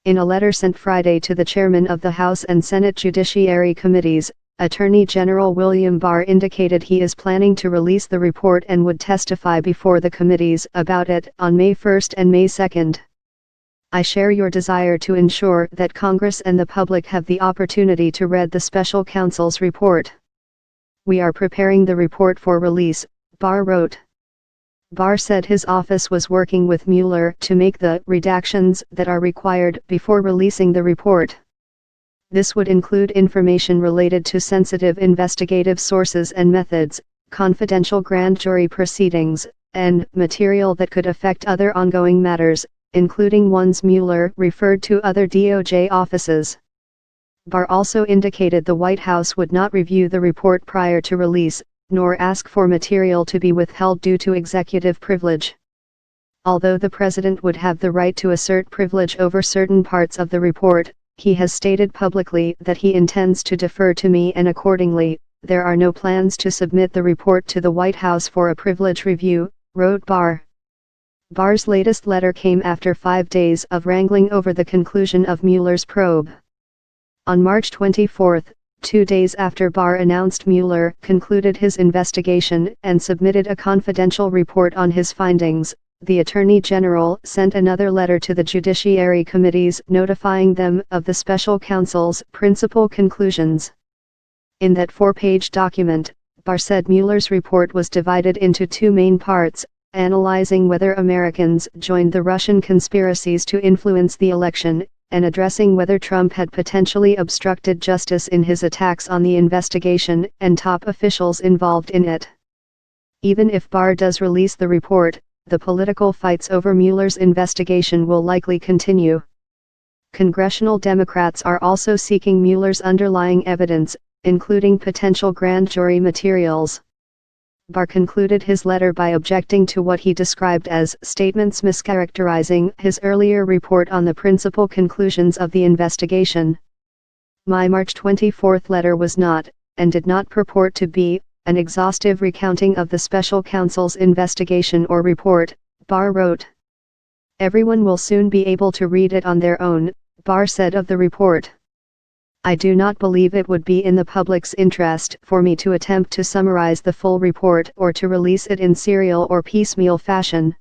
In a letter sent Friday to the chairman of the House and Senate Judiciary Committees, Attorney General William Barr indicated he is planning to release the report and would testify before the committees about it on May 1 and May 2. I share your desire to ensure that Congress and the public have the opportunity to read the special counsel's report. We are preparing the report for release, Barr wrote. Barr said his office was working with Mueller to make the redactions that are required before releasing the report. This would include information related to sensitive investigative sources and methods, confidential grand jury proceedings, and material that could affect other ongoing matters, including ones Mueller referred to other DOJ offices. Barr also indicated the White House would not review the report prior to release, nor ask for material to be withheld due to executive privilege. Although the president would have the right to assert privilege over certain parts of the report, he has stated publicly that he intends to defer to me, and accordingly, there are no plans to submit the report to the White House for a privilege review, wrote Barr. Barr's latest letter came after 5 days of wrangling over the conclusion of Mueller's probe. On March 24, 2 days after Barr announced Mueller concluded his investigation and submitted a confidential report on his findings, the Attorney General sent another letter to the Judiciary Committees notifying them of the special counsel's principal conclusions. In that 4-page document, Barr said Mueller's report was divided into 2 main parts, analyzing whether Americans joined the Russian conspiracies to influence the election, and addressing whether Trump had potentially obstructed justice in his attacks on the investigation and top officials involved in it. Even if Barr does release the report, the political fights over Mueller's investigation will likely continue. Congressional Democrats are also seeking Mueller's underlying evidence, including potential grand jury materials. Barr concluded his letter by objecting to what he described as statements mischaracterizing his earlier report on the principal conclusions of the investigation. My March 24 letter was not, and did not purport to be, an exhaustive recounting of the special counsel's investigation or report, Barr wrote. Everyone will soon be able to read it on their own, Barr said of the report. I do not believe it would be in the public's interest for me to attempt to summarize the full report or to release it in serial or piecemeal fashion.